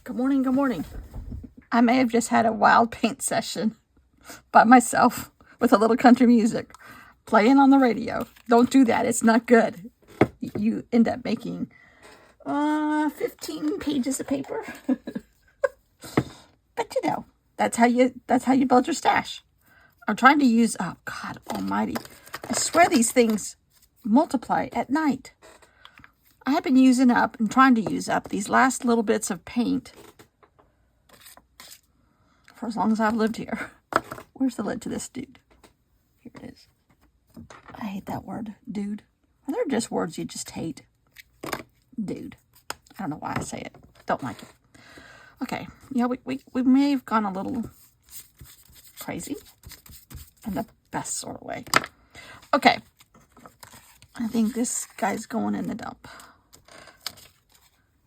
Good morning, good morning. I may have just had a wild paint session by myself with a little country music playing on the radio. Don't do that. It's not good. You end up making 15 pages of paper. But you know, that's how you build your stash. I'm trying to use, oh God almighty. I swear these things multiply at night. I have been using up and trying to use up these last little bits of paint for as long as I've lived here. Where's the lid to this dude? Here it is. I hate that word, dude. Are there just words you just hate? Dude. I don't know why I say it. Don't like it. Okay. Yeah, we may have gone a little crazy in the best sort of way. Okay. I think this guy's going in the dump.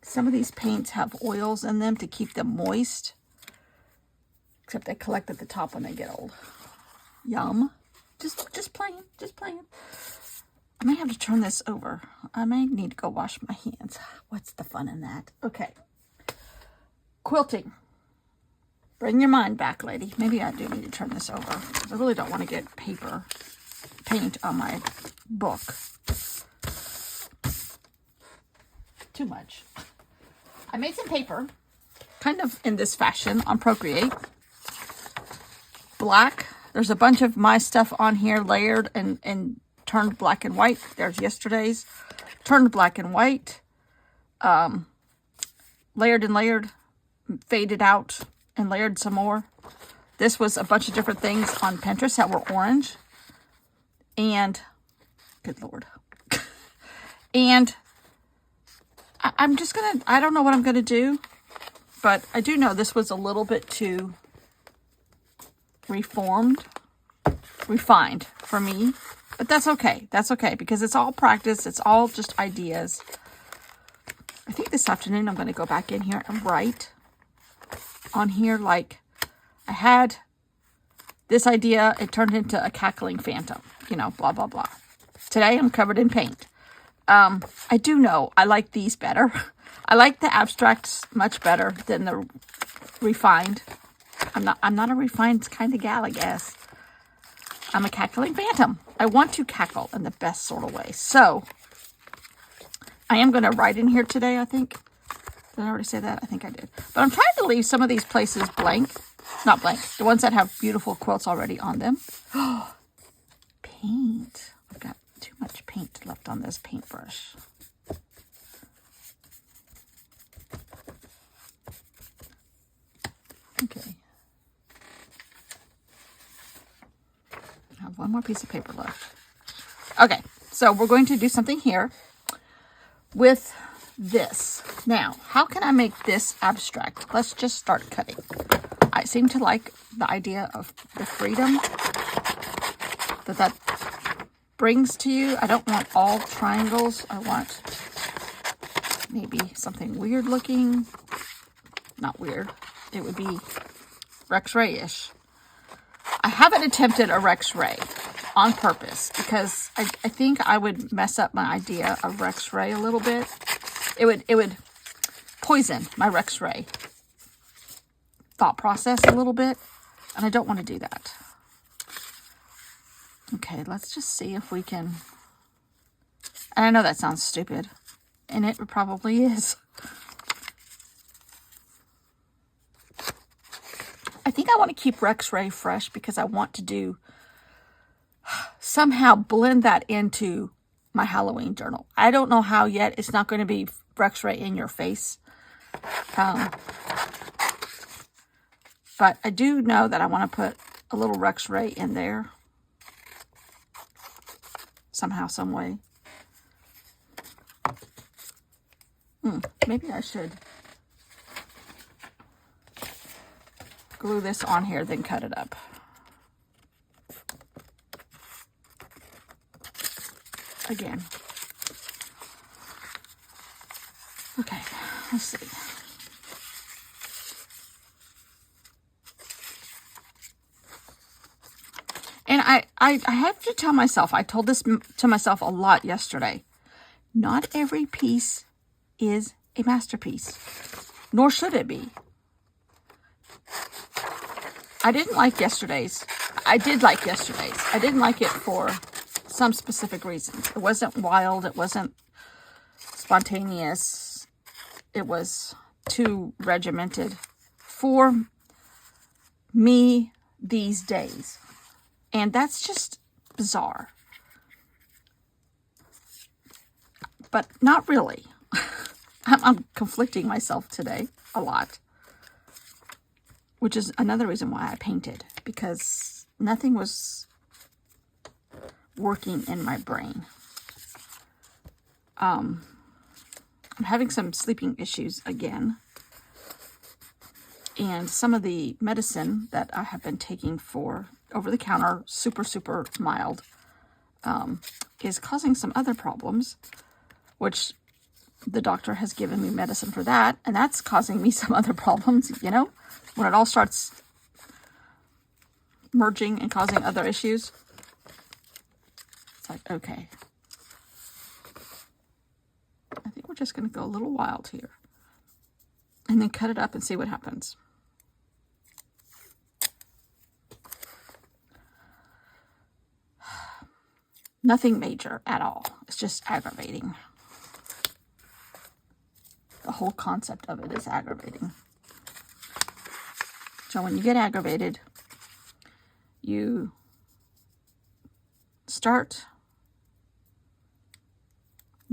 Some of these paints have oils in them to keep them moist. Except they collect at the top when they get old. Yum. Just playing. I may have to turn this over. I may need to go wash my hands. What's the fun in that? Okay. Quilting. Bring your mind back, lady. Maybe I do need to turn this over. I really don't want to get paint on my book. Too much. I made some paper, kind of in this fashion on Procreate. Black. There's a bunch of my stuff on here layered and turned black and white. There's yesterday's. Turned black and white. Layered and layered. Faded out and layered some more. This was a bunch of different things on Pinterest that were orange. And, good Lord. And I'm just going to, I don't know what I'm going to do. But I do know this was a little bit too refined for me. But that's okay. That's okay because it's all practice. It's all just ideas. I think this afternoon I'm going to go back in here and write on here like I had this idea. It turned into a cackling phantom, you know, blah, blah, blah. Today I'm covered in paint. I do know I like these better. I like the abstracts much better than the refined. I'm not a refined kind of gal, I guess. I'm a cackling phantom. I want to cackle in the best sort of way. So, I am going to write in here today, I think. Did I already say that? I think I did. But I'm trying to leave some of these places blank. Not blank. The ones that have beautiful quilts already on them. Paint. I've got too much paint left on this paintbrush. Okay. I have one more piece of paper left. Okay, so we're going to do something here with this. Now, how can I make this abstract? Let's just start cutting. I seem to like the idea of the freedom that brings to you. I don't want all triangles. I want maybe something weird looking. Not weird. It would be Rex Ray-ish. I haven't attempted a Rex Ray on purpose because I think I would mess up my idea of Rex Ray a little bit. It would poison my Rex Ray thought process a little bit, and I don't want to do that. Okay, let's just see if we can. And I know that sounds stupid, and it probably is. I think I want to keep Rex Ray fresh because I want to somehow blend that into my Halloween journal. I don't know how yet. It's not going to be Rex Ray in your face. But I do know that I want to put a little Rex Ray in there. Somehow, some way. Maybe I should glue this on here, then cut it up. Again. Okay, let's see. And I have to tell myself, I told this to myself a lot yesterday. Not every piece is a masterpiece. nor should it be. I didn't like yesterday's. I did like yesterday's. I didn't like it for some specific reasons. It wasn't wild. It wasn't spontaneous. It was too regimented for me these days. And that's just bizarre. But not really. I'm conflicting myself today a lot. Which is another reason why I painted. Because nothing was working in my brain. I'm having some sleeping issues again. And some of the medicine that I have been taking for over-the-counter, super mild, is causing some other problems, which the doctor has given me medicine for that, and that's causing me some other problems, you know, when it all starts merging and causing other issues. It's like, okay. I think we're just going to go a little wild here. And then cut it up and see what happens. Nothing major at all. It's just aggravating. The whole concept of it is aggravating. So when you get aggravated, you start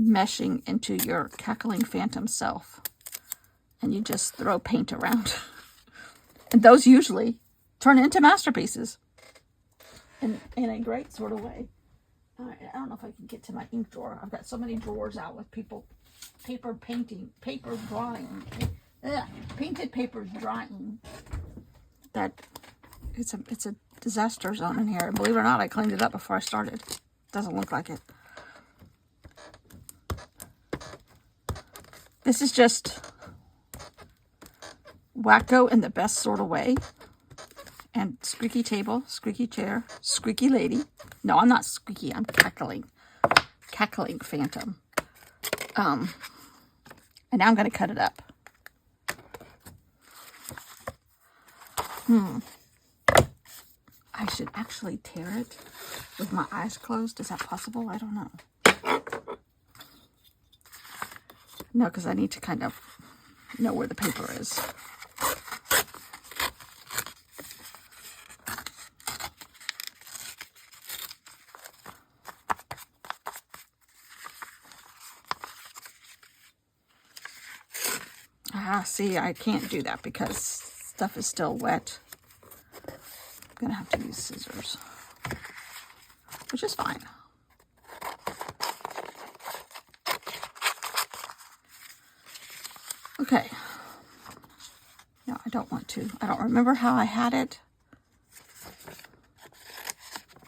meshing into your cackling phantom self. And you just throw paint around. And those usually turn into masterpieces. In a great sort of way. I don't know if I can get to my ink drawer. I've got so many drawers out with paper painting, paper drawing, painted paper drying, that it's a disaster zone in here. Believe it or not, I cleaned it up before I started. Doesn't look like it. This is just wacko in the best sort of way. And squeaky table, squeaky chair, squeaky lady. No, I'm not squeaky. I'm cackling. Cackling phantom. And now I'm going to cut it up. I should actually tear it with my eyes closed. Is that possible? I don't know. No, because I need to kind of know where the paper is. See, I can't do that because stuff is still wet. I'm going to have to use scissors, which is fine. Okay. No, I don't want to. I don't remember how I had it,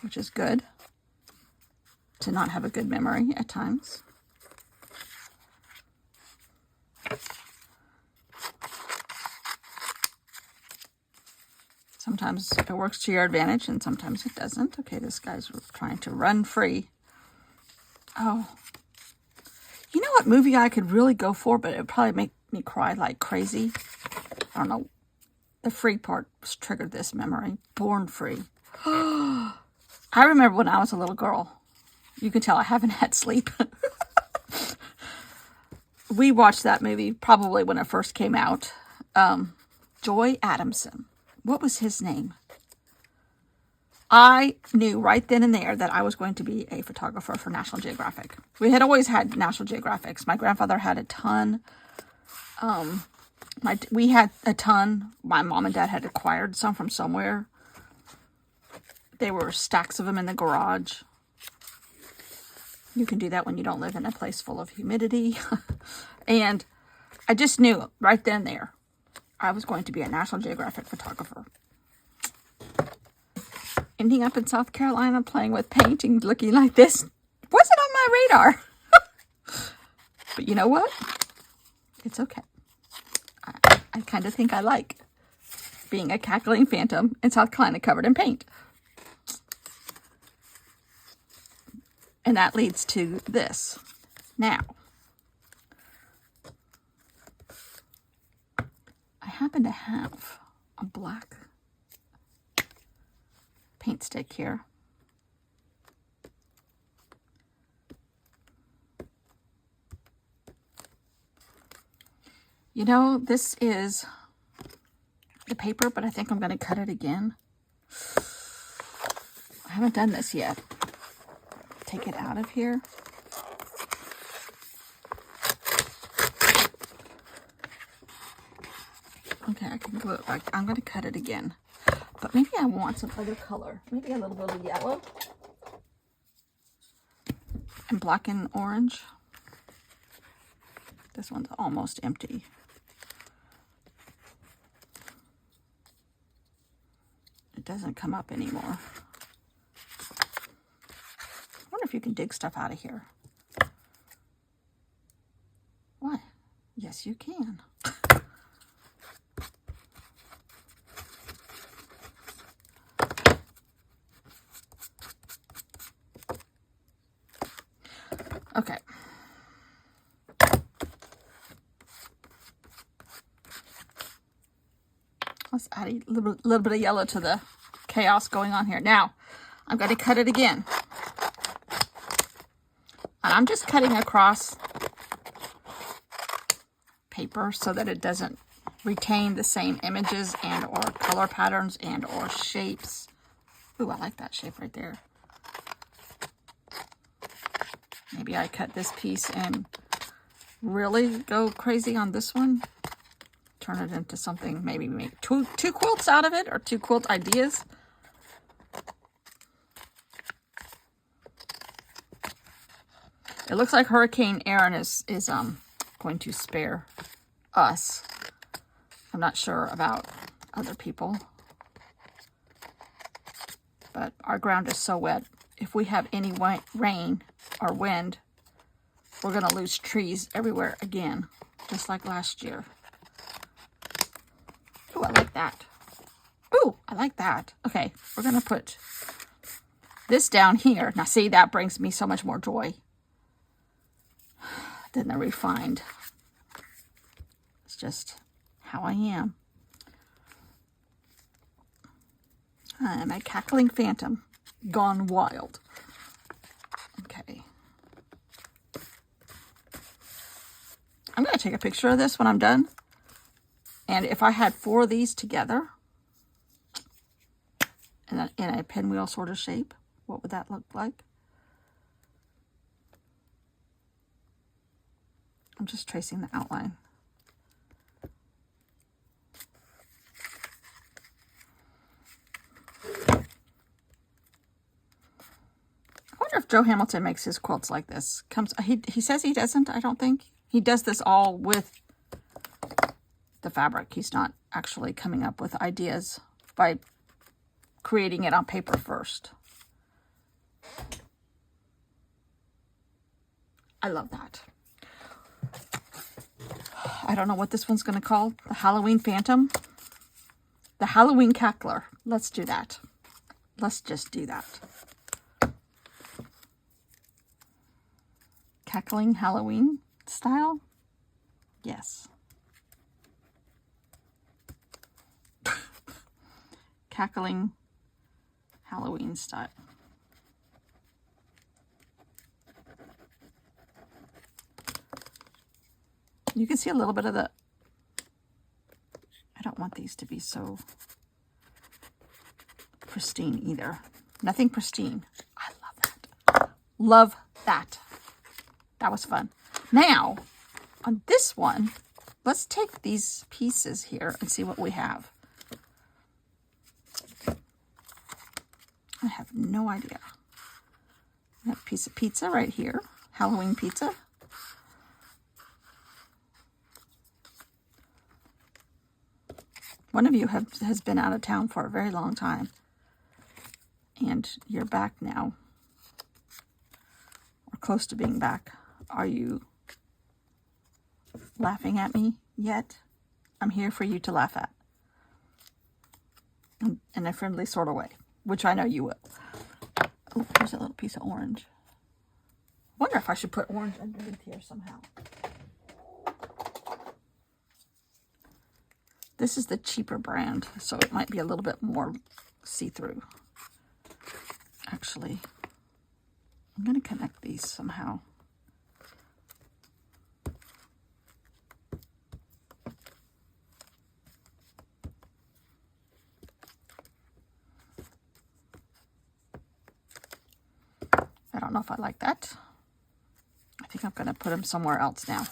which is good to not have a good memory at times. Sometimes it works to your advantage and sometimes it doesn't. Okay, this guy's trying to run free. Oh. You know what movie I could really go for, but it would probably make me cry like crazy? I don't know. The free part triggered this memory. Born Free. I remember when I was a little girl. You can tell I haven't had sleep. We watched that movie probably when it first came out. Joy Adamson. What was his name? I knew right then and there that I was going to be a photographer for National Geographic. We had always had National Geographics. My grandfather had a ton. We had a ton. My mom and dad had acquired some from somewhere. There were stacks of them in the garage. You can do that when you don't live in a place full of humidity. And I just knew right then and there I was going to be a National Geographic photographer. Ending up in South Carolina playing with paint and looking like this wasn't on my radar. But you know what? It's okay. I kind of think I like being a cackling phantom in South Carolina covered in paint. And that leads to this. Now, I happen to have a black paint stick here. You know, this is the paper, but I think I'm going to cut it again. I haven't done this yet. Take it out of here. Okay, I can glue it back. I'm going to cut it again. But maybe I want some other color. Maybe a little bit of yellow. And black and orange. This one's almost empty. It doesn't come up anymore. I wonder if you can dig stuff out of here. What? Yes, you can. Okay. Let's add a little bit of yellow to the chaos going on here. Now, I'm going to cut it again. And I'm just cutting across paper so that it doesn't retain the same images and or color patterns and or shapes. Ooh, I like that shape right there. Maybe I cut this piece and really go crazy on this one. Turn it into something, maybe make two quilts out of it, or 2 quilt ideas. It looks like Hurricane Erin is going to spare us. I'm not sure about other people, but our ground is so wet. If we have any rain or wind, we're going to lose trees everywhere again, just like last year. Ooh, I like that. Ooh, I like that. Okay, we're going to put this down here. Now, see, that brings me so much more joy than the refined. It's just how I am. I'm a cackling phantom gone wild. Okay. I'm going to take a picture of this when I'm done. And if I had 4 of these together in a pinwheel sort of shape, what would that look like? I'm just tracing the outline. I wonder if Joe Hamilton makes his quilts like this. He says he doesn't, I don't think. He does this all with the fabric. He's not actually coming up with ideas by creating it on paper first. I love that. I don't know what this one's going to call. The Halloween Phantom. The Halloween Cackler. Let's do that. Let's just do that. Cackling Halloween style? Yes. Cackling Halloween style. You can see a little bit of the... I don't want these to be so pristine either. Nothing pristine. I love that. Love that. That was fun. Now, on this one, let's take these pieces here and see what we have. I have no idea. I have a piece of pizza right here. Halloween pizza. One of you has been out of town for a very long time. And you're back now. Or close to being back. Are you laughing at me yet? I'm here for you to laugh at. In a friendly sort of way. Which I know you will. Oh, there's a little piece of orange. Wonder if I should put orange underneath here somehow. This is the cheaper brand, so it might be a little bit more see-through. Actually, I'm going to connect these somehow. I don't know if I like that. I think I'm going to put them somewhere else now.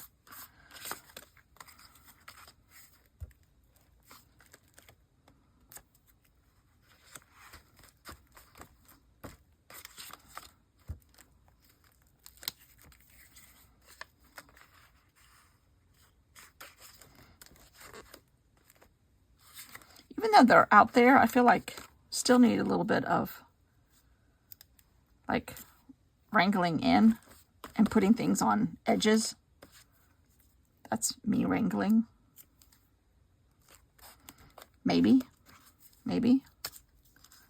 Even though they're out there, I feel like still need a little bit of like wrangling in and putting things on edges. That's me wrangling. Maybe.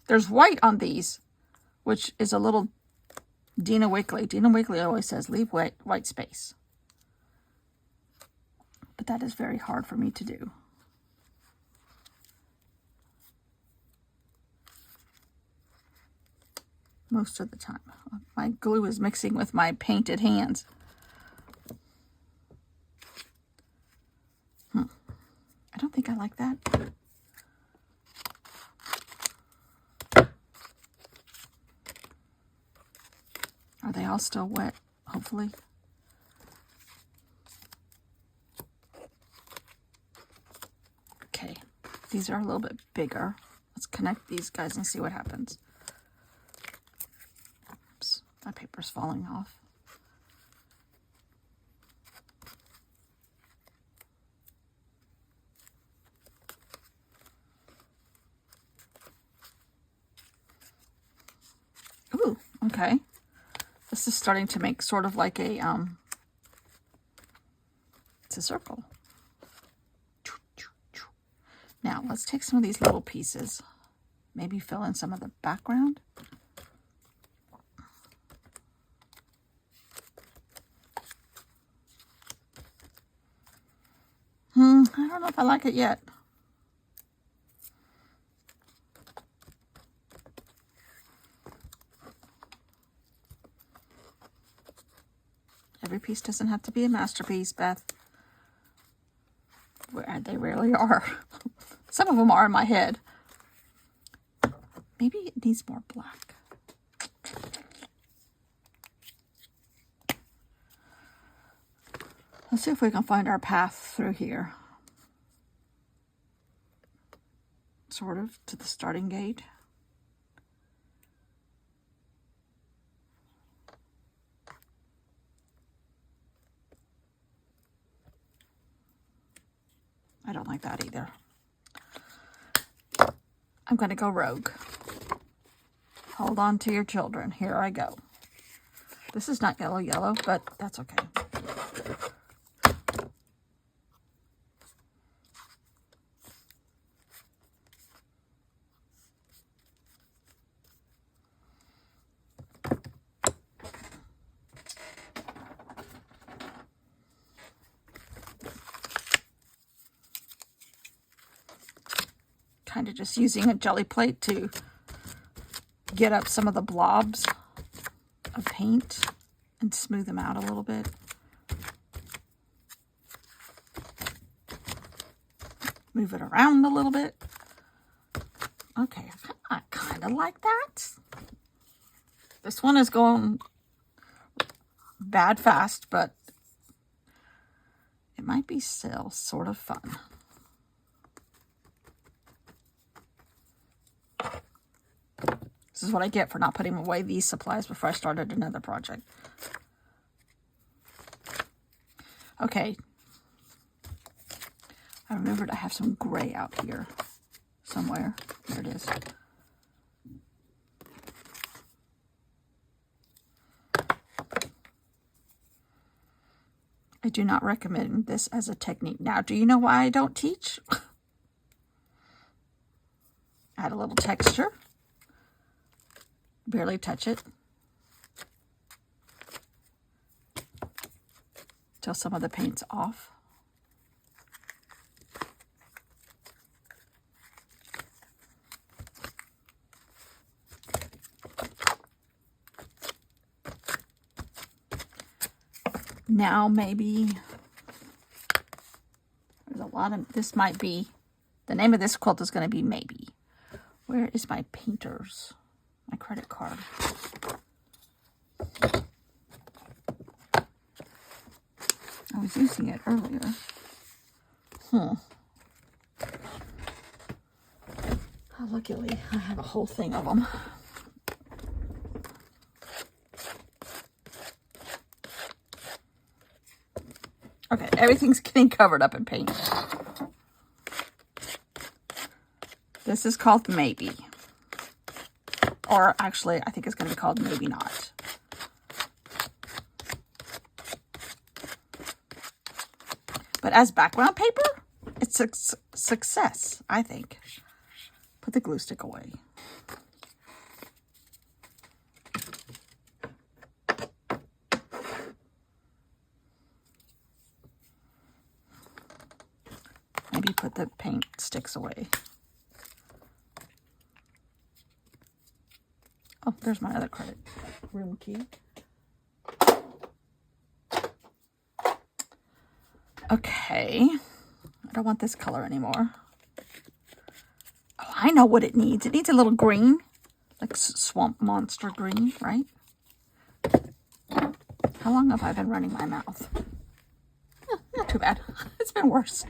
There's white on these, which is a little Dina Wakley. Dina Wakley always says leave white space. But that is very hard for me to do. Most of the time. My glue is mixing with my painted hands. I don't think I like that. Are they all still wet? Hopefully. Okay, these are a little bit bigger. Let's connect these guys and see what happens. Oops, my paper's falling off. Ooh, okay. This is starting to make sort of like a, it's a circle. Now, let's take some of these little pieces. Maybe fill in some of the background. I don't know if I like it yet. Every piece doesn't have to be a masterpiece, Beth. They rarely are. Some of them are in my head. Maybe it needs more black. Let's see if we can find our path through here. Sort of to the starting gate. I don't like that either. I'm going to go rogue. Hold on to your children. Here I go. This is not yellow, but that's okay. Kind of just using a jelly plate to get up some of the blobs of paint and smooth them out a little bit. Move it around a little bit. Okay, I kind of like that. This one is going bad fast, but it might be still sort of fun. This is what I get for not putting away these supplies before I started another project. Okay. I remembered I have some gray out here somewhere. There it is. I do not recommend this as a technique. Now, do you know why I don't teach? Add a little texture. Barely touch it till some of the paint's off. Now maybe, there's a lot of, this might be, the name of this quilt is going to be Maybe. Where is my painters? My credit card. I was using it earlier. Luckily, I have a whole thing of them. Okay, everything's getting covered up in paint. This is called Maybe. Or actually, I think it's going to be called Maybe Not. But as background paper, it's a success, I think. Put the glue stick away. Maybe put the paint sticks away. Oh, there's my other credit room key. Okay. I don't want this color anymore. Oh, I know what it needs. It needs a little green. Like swamp monster green, right? How long have I been running my mouth? Not too bad. It's been worse.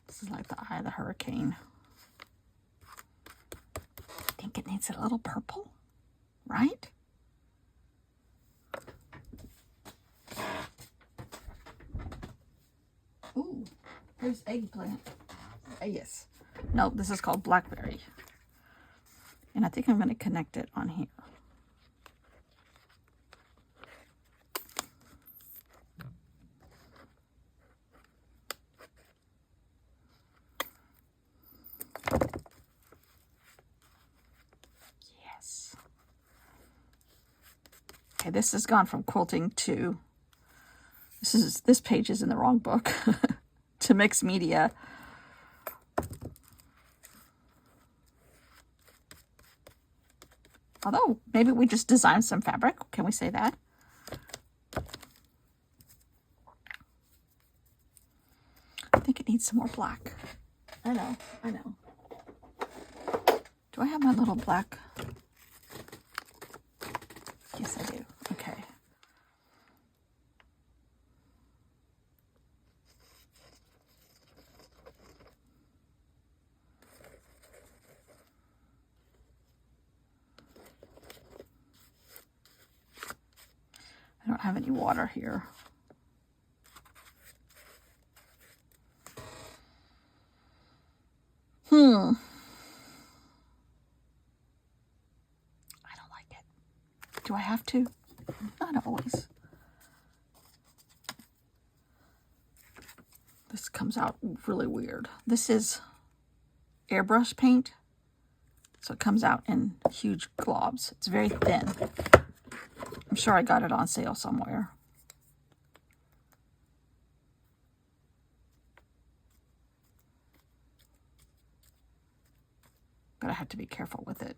This is like the eye of the hurricane. I think it needs a little purple, right? Ooh, there's eggplant. Yes. No, this is called blackberry. And I think I'm going to connect it on here. Yes. Okay, this has gone from quilting to, this page is in the wrong book, to mixed media. Although, maybe we just designed some fabric. Can we say that? I think it needs some more black. I know. Do I have my little black? Yes, I do. Okay. I don't have any water here. I don't like it. Do I have to? Not always. This comes out really weird. This is airbrush paint, so it comes out in huge globs. It's very thin. I'm sure I got it on sale somewhere. But I have to be careful with it.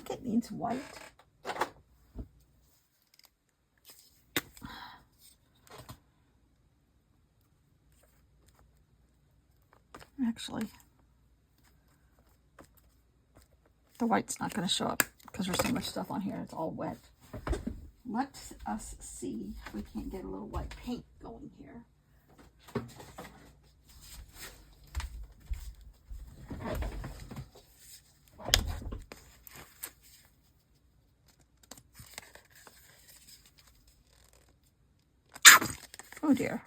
It needs white. Actually, the white's not going to show up because there's so much stuff on here. It's all wet. Let us see if we can't get a little white paint going here. Oh dear.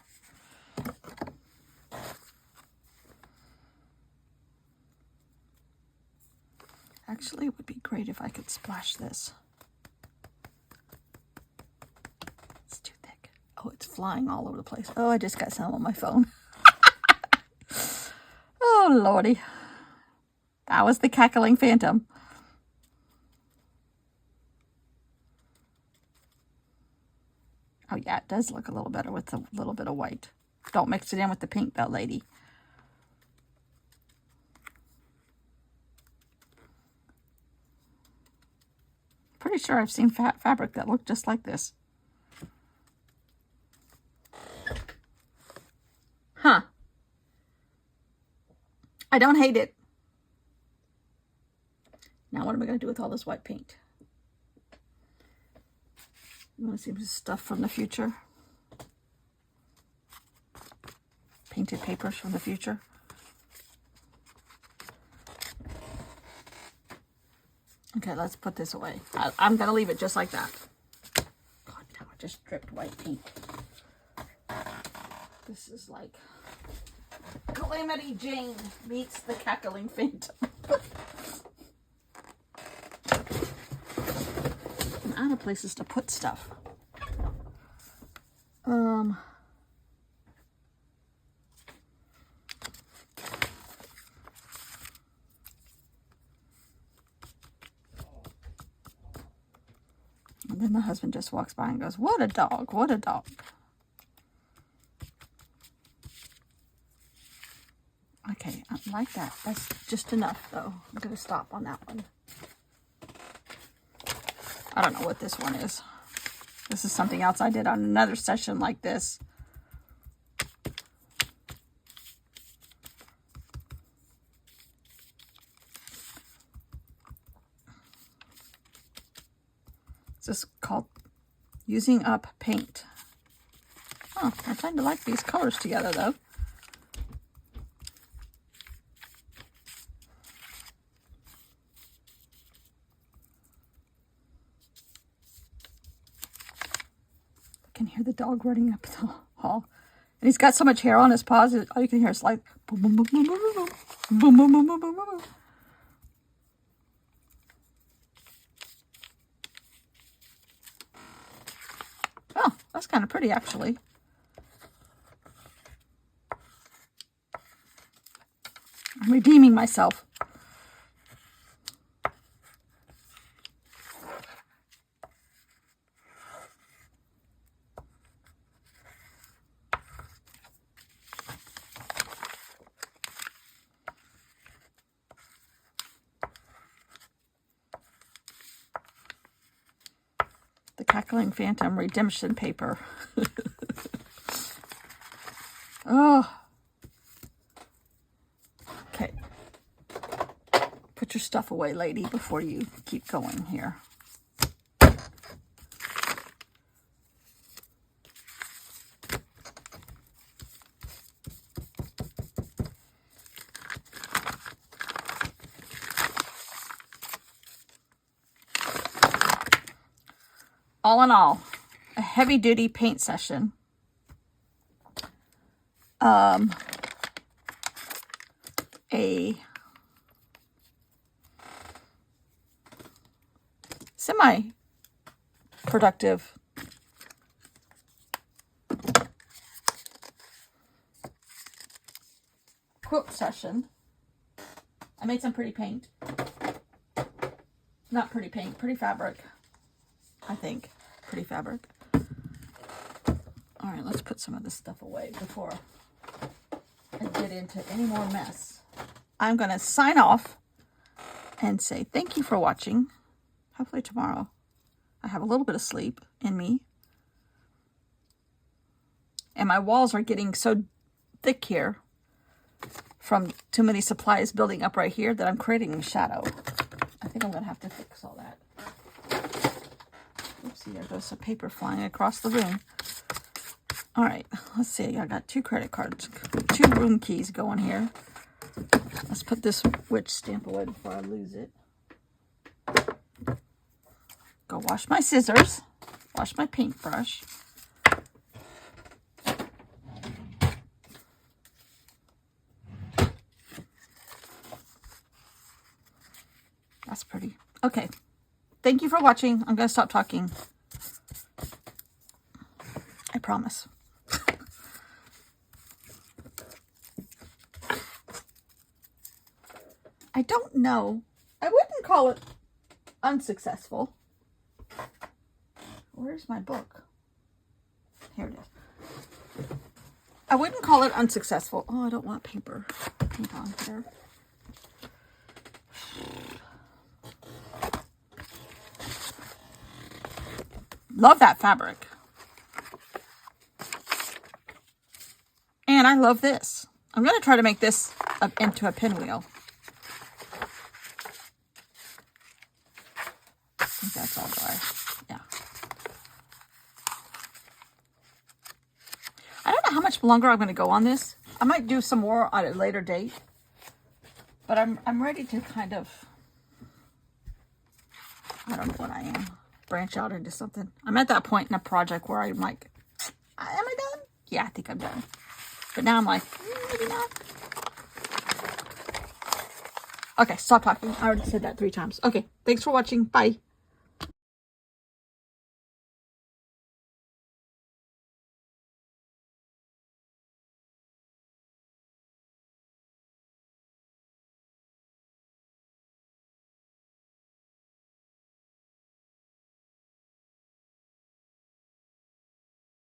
Actually, it would be great if I could splash this. It's too thick. Oh, it's flying all over the place. Oh, I just got some on my phone. Oh, Lordy. That was the cackling phantom. Oh, yeah, it does look a little better with a little bit of white. Don't mix it in with the pink, though, lady. Pretty sure I've seen fabric that looked just like this. Huh. I don't hate it. Now what am I going to do with all this white paint? You want to see this stuff from the future? Painted papers from the future. Okay, let's put this away. I'm going to leave it just like that. God, now I just dripped white paint. This is like Calamity Jane meets the Cackling Phantom. I'm out of places to put stuff. And then the husband just walks by and goes, "What a dog, what a dog." Okay, I like that. That's just enough, though. I'm going to stop on that one. I don't know what this one is. This is something else I did on another session like this. This is called Using Up Paint. Oh, I tend to like these colors together, though. I can hear the dog running up the hall. And he's got so much hair on his paws, all you can hear is like boom, boom, boom, boom, boom, boom, boom, boom, boom, boom, boom, boom. Oh, that's kind of pretty, actually. I'm redeeming myself. The Cackling Phantom redemption paper. Oh. Okay. Put your stuff away, lady, before you keep going here. All in all, a heavy-duty paint session. A semi-productive quilt session. I made some pretty paint. Not pretty paint, pretty fabric. I think. Pretty fabric. All right, let's put some of this stuff away before I get into any more mess. I'm going to sign off and say thank you for watching. Hopefully tomorrow I have a little bit of sleep in me. And my walls are getting so thick here from too many supplies building up right here that I'm creating a shadow. I think I'm going to have to fix all that. Oopsie, there goes some paper flying across the room. All right, let's see. I got 2 credit cards, 2 room keys going here. Let's put this witch stamp away before I lose it. Go wash my scissors. Wash my paintbrush. That's pretty. Okay. Thank you for watching. I'm going to stop talking. I promise. I don't know. I wouldn't call it unsuccessful. Where's my book? Here it is. I wouldn't call it unsuccessful. Oh, I don't want paper paint on here. Love that fabric. And I love this. I'm going to try to make this into a pinwheel. I think that's all dry. Yeah. I don't know how much longer I'm going to go on this. I might do some more at a later date. But I'm ready to kind of, I don't know what I am, branch out into something. I'm at that point in a project where I'm like, am I done? Yeah, I think I'm done. But now I'm like, maybe not. Okay, stop talking. I already said that 3 times. Okay, thanks for watching. Bye.